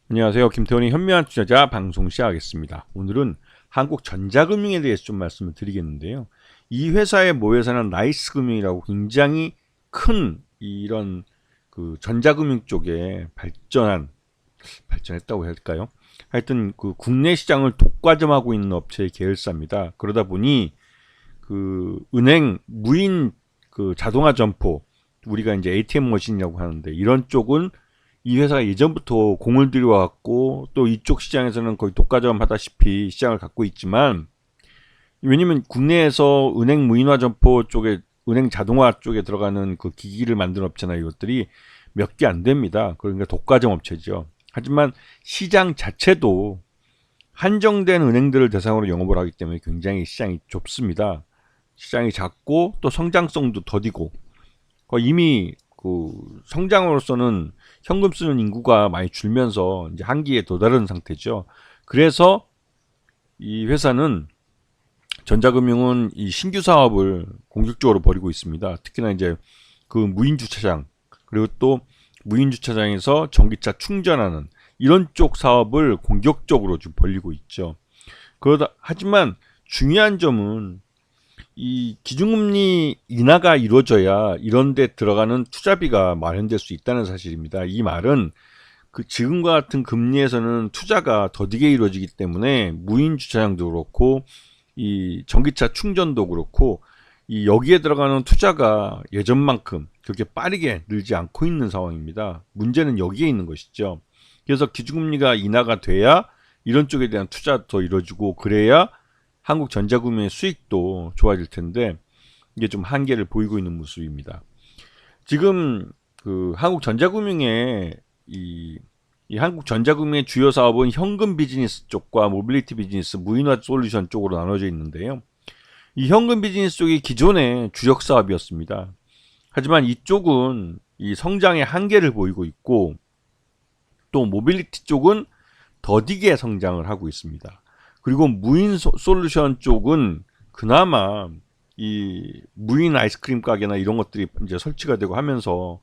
안녕하세요. 김태원의 현명한 투자자 방송 시작하겠습니다. 오늘은 한국전자금융에 대해서 좀 말씀을 드리겠는데요. 이 회사의 모회사는 나이스금융이라고 굉장히 큰 이런 그 전자금융 쪽에 발전했다고 해야 할까요? 하여튼 그 국내 시장을 독과점하고 있는 업체의 계열사입니다. 그러다 보니 그 은행 무인 그 자동화 점포, 우리가 이제 ATM 머신이라고 하는데, 이런 쪽은 이 회사가 예전부터 공을 들여왔고, 또 이쪽 시장에서는 거의 독과점 하다시피 시장을 갖고 있지만, 왜냐면 국내에서 은행 무인화 점포 쪽에, 은행 자동화 쪽에 들어가는 그 기기를 만드는 업체나 이것들이 몇 개 안 됩니다. 그러니까 독과점 업체죠. 하지만 시장 자체도 한정된 은행들을 대상으로 영업을 하기 때문에 굉장히 시장이 좁습니다. 시장이 작고 또 성장성도 더디고, 이미 그 성장으로서는 현금 쓰는 인구가 많이 줄면서 이제 한계에 도달한 상태죠. 그래서 이 회사는, 전자금융은 이 신규 사업을 공격적으로 벌이고 있습니다. 특히나 이제 그 무인 주차장, 그리고 또 무인 주차장에서 전기차 충전하는 이런 쪽 사업을 공격적으로 좀 벌리고 있죠. 하지만 중요한 점은, 이 기준금리 인하가 이루어져야 이런 데 들어가는 투자비가 마련될 수 있다는 사실입니다. 이 말은 그 지금과 같은 금리에서는 투자가 더디게 이루어지기 때문에 무인 주차장도 그렇고 이 전기차 충전도 그렇고 이 여기에 들어가는 투자가 예전만큼 그렇게 빠르게 늘지 않고 있는 상황입니다. 문제는 여기에 있는 것이죠. 그래서 기준금리가 인하가 돼야 이런 쪽에 대한 투자도 더 이루어지고, 그래야 한국전자금융의 수익도 좋아질 텐데, 이게 좀 한계를 보이고 있는 모습입니다. 지금 그 한국전자금융의 이 한국전자금융의 주요 사업은 현금 비즈니스 쪽과 모빌리티 비즈니스, 무인화 솔루션 쪽으로 나눠져 있는데요. 이 현금 비즈니스 쪽이 기존의 주력 사업이었습니다. 하지만 이쪽은 이 성장의 한계를 보이고 있고, 또 모빌리티 쪽은 더디게 성장을 하고 있습니다. 그리고 무인 솔루션 쪽은 그나마 이 무인 아이스크림 가게나 이런 것들이 이제 설치가 되고 하면서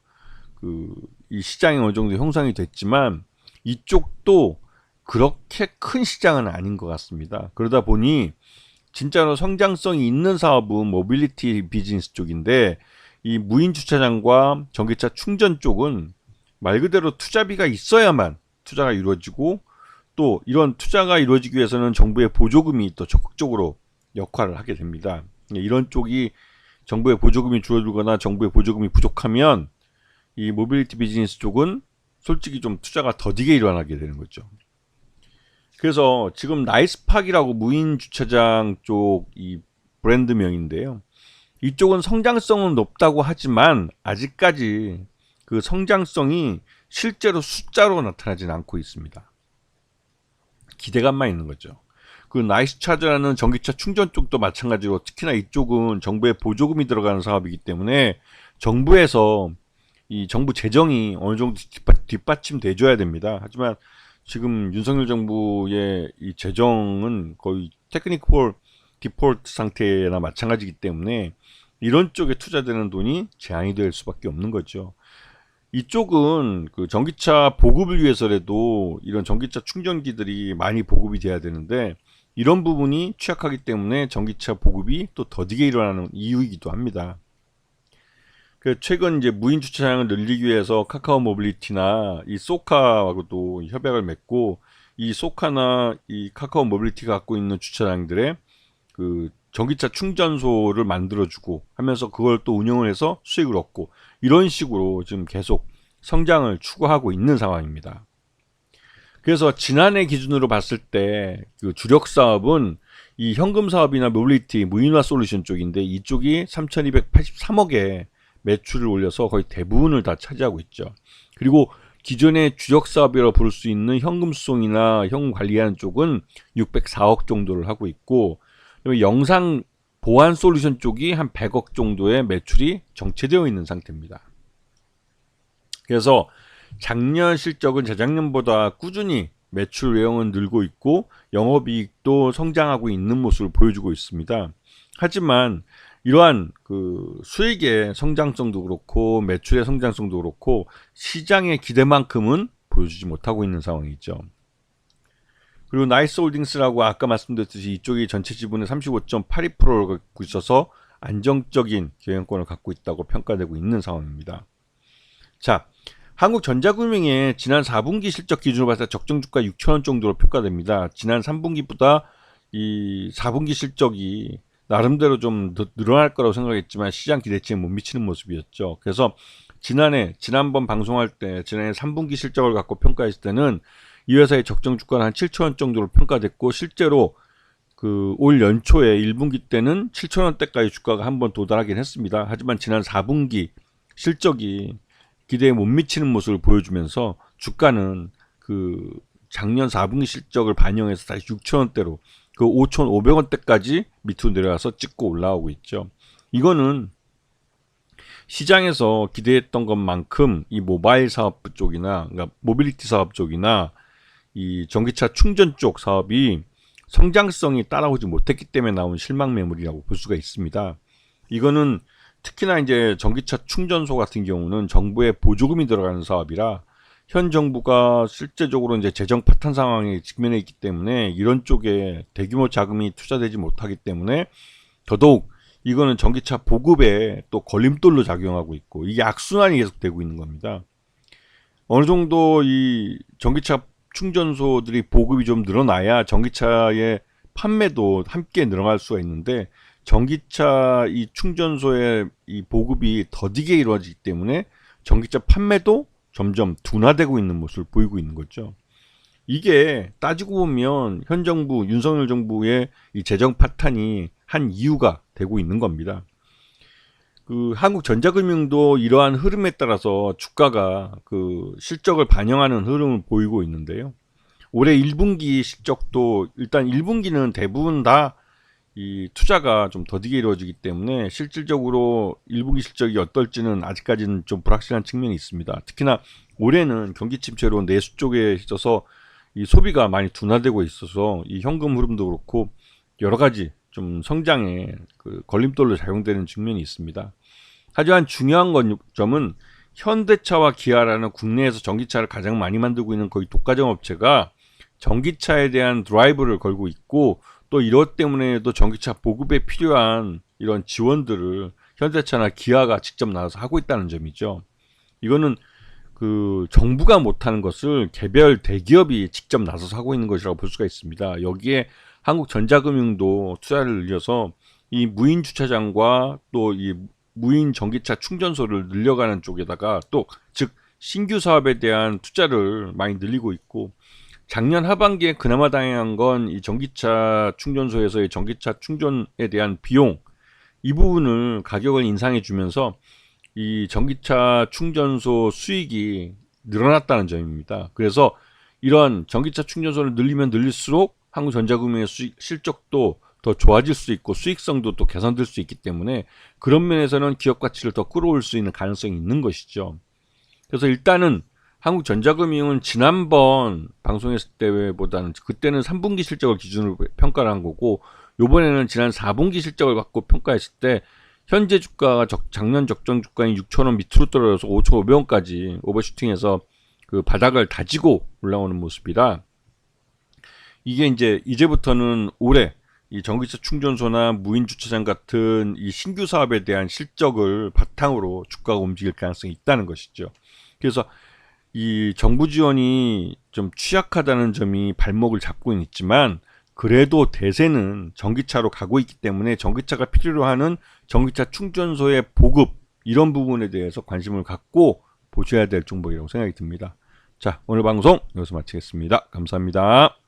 그 이 시장이 어느 정도 형성이 됐지만, 이쪽도 그렇게 큰 시장은 아닌 것 같습니다. 그러다 보니 진짜로 성장성이 있는 사업은 모빌리티 비즈니스 쪽인데, 이 무인 주차장과 전기차 충전 쪽은 말 그대로 투자비가 있어야만 투자가 이루어지고, 또 이런 투자가 이루어지기 위해서는 정부의 보조금이 또 적극적으로 역할을 하게 됩니다. 이런 쪽이 정부의 보조금이 줄어들거나 정부의 보조금이 부족하면 이 모빌리티 비즈니스 쪽은 솔직히 좀 투자가 더디게 일어나게 되는 거죠. 그래서 지금 나이스팍이라고 무인 주차장 쪽 이 브랜드명인데요. 이쪽은 성장성은 높다고 하지만 아직까지 그 성장성이 실제로 숫자로 나타나지는 않고 있습니다. 기대감만 있는 거죠. 그 나이스 차저라는 전기차 충전 쪽도 마찬가지로, 특히나 이쪽은 정부의 보조금이 들어가는 사업이기 때문에 정부에서 이 정부 재정이 어느 정도 뒷받침 돼줘야 됩니다. 하지만 지금 윤석열 정부의 이 재정은 거의 테크니컬 디폴트 상태나 마찬가지이기 때문에 이런 쪽에 투자되는 돈이 제한이 될 수밖에 없는 거죠. 이쪽은 그 전기차 보급을 위해서라도 이런 전기차 충전기들이 많이 보급이 돼야 되는데, 이런 부분이 취약하기 때문에 전기차 보급이 또 더디게 일어나는 이유이기도 합니다. 그 최근 이제 무인 주차장을 늘리기 위해서 카카오 모빌리티나 이 소카하고도 협약을 맺고, 이 소카나 이 카카오 모빌리티가 갖고 있는 주차장들의 그 전기차 충전소를 만들어주고 하면서 그걸 또 운영을 해서 수익을 얻고, 이런 식으로 지금 계속 성장을 추구하고 있는 상황입니다. 그래서 지난해 기준으로 봤을 때 그 주력 사업은 이 현금 사업이나 모빌리티, 무인화 솔루션 쪽인데, 이쪽이 3,283억의 매출을 올려서 거의 대부분을 다 차지하고 있죠. 그리고 기존의 주력 사업이라고 부를 수 있는 현금 수송이나 현금 관리하는 쪽은 604억 정도를 하고 있고, 영상 보안 솔루션 쪽이 한 100억 정도의 매출이 정체되어 있는 상태입니다. 그래서 작년 실적은 재작년보다 꾸준히 매출 외형은 늘고 있고 영업이익도 성장하고 있는 모습을 보여주고 있습니다. 하지만 이러한 그 수익의 성장성도 그렇고 매출의 성장성도 그렇고 시장의 기대만큼은 보여주지 못하고 있는 상황이죠. 그리고 나이스홀딩스라고 아까 말씀드렸듯이 이쪽이 전체 지분의 35.82%를 갖고 있어서 안정적인 경영권을 갖고 있다고 평가되고 있는 상황입니다. 자, 한국전자금융의 지난 4분기 실적 기준으로 봤을 때 적정주가 6,000원 정도로 평가됩니다. 지난 3분기보다 이 4분기 실적이 나름대로 좀 더 늘어날 거라고 생각했지만 시장 기대치에 못 미치는 모습이었죠. 그래서 지난번 방송할 때 지난해 3분기 실적을 갖고 평가했을 때는 이 회사의 적정 주가는 한 7,000원 정도로 평가됐고 실제로 그 올 연초에 1분기 때는 7,000원대까지 주가가 한번 도달하긴 했습니다. 하지만 지난 4분기 실적이 기대에 못 미치는 모습을 보여주면서 주가는 그 작년 4분기 실적을 반영해서 다시 6,000원대로 그 5,500원대까지 밑으로 내려와서 찍고 올라오고 있죠. 이거는 시장에서 기대했던 것만큼 이 모바일 사업 쪽이나 그러니까 모빌리티 사업 쪽이나 이 전기차 충전 쪽 사업이 성장성이 따라오지 못했기 때문에 나온 실망 매물이라고 볼 수가 있습니다. 이거는 특히나 이제 전기차 충전소 같은 경우는 정부의 보조금이 들어가는 사업이라 현 정부가 실제적으로 이제 재정 파탄 상황에 직면해 있기 때문에 이런 쪽에 대규모 자금이 투자되지 못하기 때문에 더더욱 이거는 전기차 보급에 또 걸림돌로 작용하고 있고 이게 악순환이 계속되고 있는 겁니다. 어느 정도 이 전기차 충전소들이 보급이 좀 늘어나야 전기차의 판매도 함께 늘어날 수가 있는데 전기차 이 충전소의 이 보급이 더디게 이루어지기 때문에 전기차 판매도 점점 둔화되고 있는 모습을 보이고 있는 거죠. 이게 따지고 보면 현 정부 윤석열 정부의 이 재정 파탄이 한 이유가 되고 있는 겁니다. 그 한국전자금융도 이러한 흐름에 따라서 주가가 그 실적을 반영하는 흐름을 보이고 있는데요. 올해 1분기 실적도 일단 1분기는 대부분 다 이 투자가 좀 더디게 이루어지기 때문에 실질적으로 1분기 실적이 어떨지는 아직까지는 좀 불확실한 측면이 있습니다. 특히나 올해는 경기 침체로 내수 쪽에 있어서 이 소비가 많이 둔화되고 있어서 이 현금 흐름도 그렇고 여러 가지 좀 성장에 그 걸림돌로 작용되는 측면이 있습니다. 하지만 중요한 점은 현대차와 기아라는 국내에서 전기차를 가장 많이 만들고 있는 거의 독과점 업체가 전기차에 대한 드라이브를 걸고 있고 또 이것 때문에도 전기차 보급에 필요한 이런 지원들을 현대차나 기아가 직접 나와서 하고 있다는 점이죠. 이거는 그 정부가 못하는 것을 개별 대기업이 직접 나서서 하고 있는 것이라고 볼 수가 있습니다. 여기에 한국전자금융도 투자를 늘려서 이 무인 주차장과 또 이 무인 전기차 충전소를 늘려가는 쪽에다가 또 즉 신규 사업에 대한 투자를 많이 늘리고 있고 작년 하반기에 그나마 다행한 건 이 전기차 충전소에서의 전기차 충전에 대한 비용 이 부분을 가격을 인상해 주면서 이 전기차 충전소 수익이 늘어났다는 점입니다. 그래서 이런 전기차 충전소를 늘리면 늘릴수록 한국전자금융의 실적도 더 좋아질 수 있고 수익성도 또 개선될 수 있기 때문에 그런 면에서는 기업 가치를 더 끌어올 수 있는 가능성이 있는 것이죠. 그래서 일단은 한국전자금융은 지난번 방송했을 때보다는 그때는 3분기 실적을 기준으로 평가를 한 거고 요번에는 지난 4분기 실적을 갖고 평가했을 때 현재 주가가 작년 적정 주가인 6,000원 밑으로 떨어져서 5,500원까지 오버슈팅해서 그 바닥을 다지고 올라오는 모습이라 이게 이제부터는 올해 이 전기차 충전소나 무인 주차장 같은 이 신규 사업에 대한 실적을 바탕으로 주가가 움직일 가능성이 있다는 것이죠. 그래서 이 정부 지원이 좀 취약하다는 점이 발목을 잡고 있지만 그래도 대세는 전기차로 가고 있기 때문에 전기차가 필요로 하는 전기차 충전소의 보급 이런 부분에 대해서 관심을 갖고 보셔야 될 종목이라고 생각이 듭니다. 자, 오늘 방송 여기서 마치겠습니다. 감사합니다.